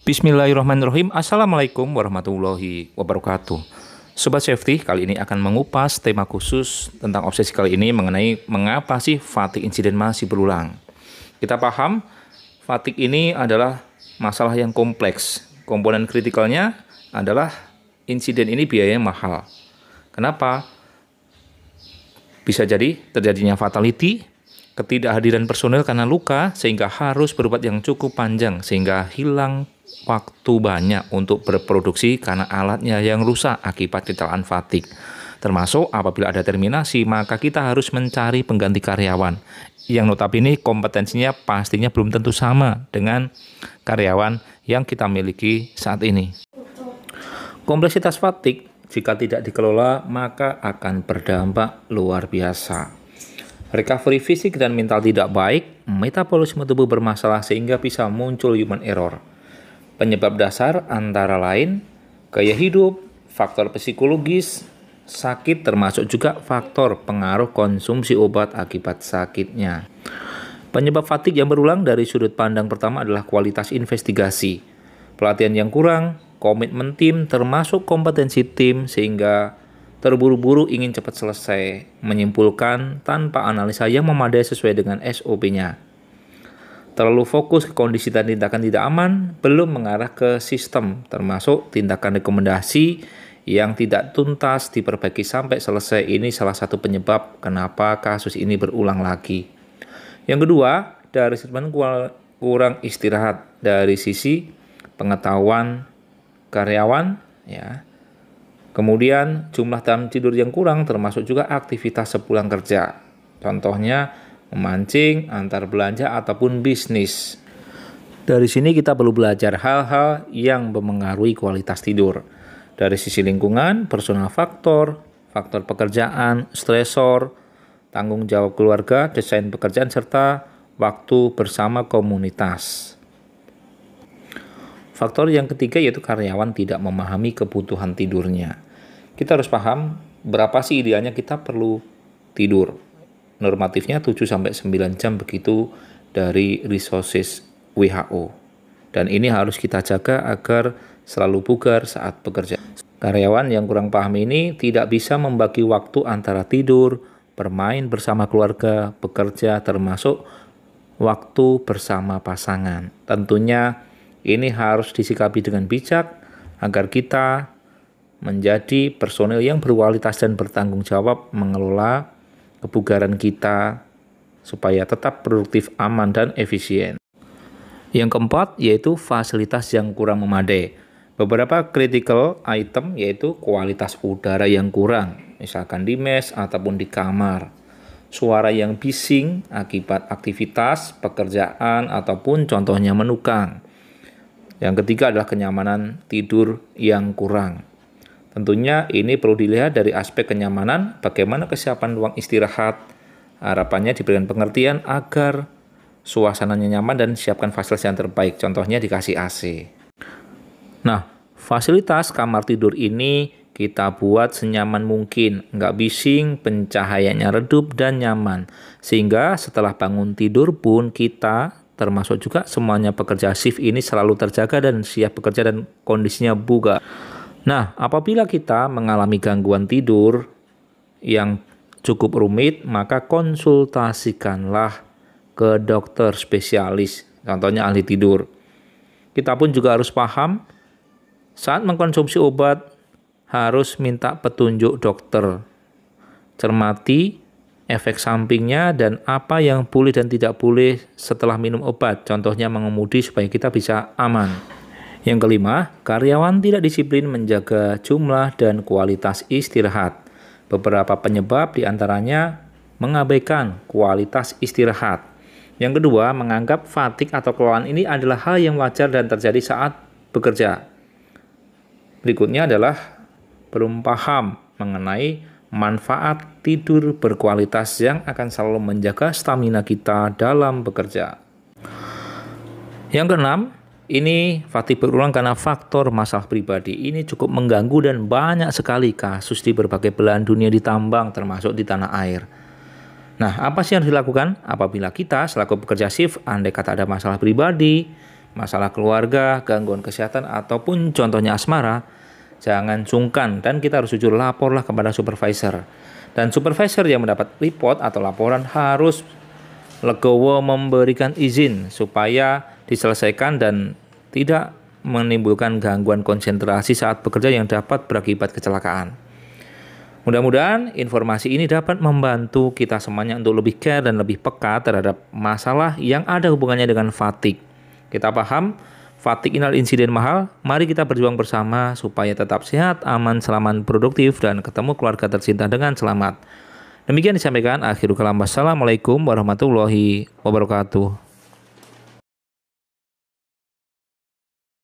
Bismillahirrahmanirrahim. Assalamualaikum warahmatullahi wabarakatuh. Sobat Safety, kali ini akan mengupas tema khusus tentang obsesi kali ini mengenai mengapa sih fatigue insiden masih berulang. Kita paham, fatigue ini adalah masalah yang kompleks. Komponen kritikalnya adalah insiden ini biayanya mahal. Kenapa? Bisa jadi terjadinya fatality, ketidakhadiran personel karena luka, sehingga harus berobat yang cukup panjang, sehingga hilang waktu banyak untuk berproduksi karena alatnya yang rusak akibat kecelakaan fatigue. Termasuk apabila ada terminasi, maka kita harus mencari pengganti karyawan yang notabene kompetensinya pastinya belum tentu sama dengan karyawan yang kita miliki saat ini. Kompleksitas fatigue jika tidak dikelola maka akan berdampak luar biasa. Recovery fisik dan mental tidak baik, metabolisme tubuh bermasalah sehingga bisa muncul human error. Penyebab dasar antara lain gaya hidup, faktor psikologis, sakit termasuk juga faktor pengaruh konsumsi obat akibat sakitnya. Penyebab fatigue yang berulang dari sudut pandang pertama adalah kualitas investigasi, pelatihan yang kurang, komitmen tim termasuk kompetensi tim sehingga terburu-buru ingin cepat selesai, menyimpulkan tanpa analisa yang memadai sesuai dengan SOP-nya. Terlalu fokus ke kondisi dan tindakan tidak aman, belum mengarah ke sistem, termasuk tindakan rekomendasi yang tidak tuntas diperbaiki sampai selesai. Ini salah satu penyebab kenapa kasus ini berulang lagi. Yang kedua, dari sudut kurang istirahat dari sisi pengetahuan karyawan, ya. Kemudian jumlah jam tidur yang kurang termasuk juga aktivitas sepulang kerja. Contohnya memancing, antar belanja, ataupun bisnis. Dari sini kita perlu belajar hal-hal yang memengaruhi kualitas tidur. Dari sisi lingkungan, personal faktor, faktor pekerjaan, stresor, tanggung jawab keluarga, desain pekerjaan, serta waktu bersama komunitas. Faktor yang ketiga yaitu karyawan tidak memahami kebutuhan tidurnya. Kita harus paham berapa sih idealnya kita perlu tidur. Normatifnya 7-9 jam begitu dari resources WHO. Dan ini harus kita jaga agar selalu bugar saat bekerja. Karyawan yang kurang paham ini tidak bisa membagi waktu antara tidur, bermain bersama keluarga, bekerja, termasuk waktu bersama pasangan. Tentunya ini harus disikapi dengan bijak agar kita menjadi personel yang berkualitas dan bertanggung jawab mengelola kebugaran kita supaya tetap produktif, aman, dan efisien. Yang keempat yaitu fasilitas yang kurang memadai. Beberapa critical item yaitu kualitas udara yang kurang, misalkan di mes ataupun di kamar. Suara yang bising akibat aktivitas, pekerjaan, ataupun contohnya menukang. Yang ketiga adalah kenyamanan tidur yang kurang. Tentunya ini perlu dilihat dari aspek kenyamanan, bagaimana kesiapan ruang istirahat. Harapannya diberikan pengertian agar suasananya nyaman dan siapkan fasilitas yang terbaik, contohnya dikasih AC. Nah, fasilitas kamar tidur ini kita buat senyaman mungkin, nggak bising, pencahayaannya redup dan nyaman. Sehingga setelah bangun tidur pun kita, termasuk juga semuanya pekerja shift ini selalu terjaga dan siap bekerja dan kondisinya bugar. Nah, apabila kita mengalami gangguan tidur yang cukup rumit, maka konsultasikanlah ke dokter spesialis, contohnya ahli tidur. Kita pun juga harus paham, saat mengkonsumsi obat harus minta petunjuk dokter. Cermati efek sampingnya dan apa yang boleh dan tidak boleh setelah minum obat, contohnya mengemudi supaya kita bisa aman. Yang kelima, karyawan tidak disiplin menjaga jumlah dan kualitas istirahat. Beberapa penyebab diantaranya mengabaikan kualitas istirahat. Yang kedua, menganggap fatigue atau kelelahan ini adalah hal yang wajar dan terjadi saat bekerja. Berikutnya adalah belum paham mengenai manfaat tidur berkualitas yang akan selalu menjaga stamina kita dalam bekerja. Yang keenam, ini fatigue berulang karena faktor masalah pribadi. Ini cukup mengganggu dan banyak sekali kasus di berbagai belahan dunia di tambang termasuk di tanah air. Nah, apa sih yang harus dilakukan apabila kita selaku pekerja shift andai kata ada masalah pribadi, masalah keluarga, gangguan kesehatan, ataupun contohnya asmara, jangan sungkan dan kita harus jujur laporlah kepada supervisor. Dan supervisor yang mendapat report atau laporan harus legowo memberikan izin supaya diselesaikan dan tidak menimbulkan gangguan konsentrasi saat bekerja yang dapat berakibat kecelakaan. Mudah-mudahan informasi ini dapat membantu kita semuanya untuk lebih care dan lebih peka terhadap masalah yang ada hubungannya dengan fatigue. Kita paham, fatigue ini insiden mahal. Mari kita berjuang bersama supaya tetap sehat, aman, selamat, produktif, dan ketemu keluarga tercinta dengan selamat. Demikian disampaikan. Akhirul kalam. Wassalamualaikum warahmatullahi wabarakatuh.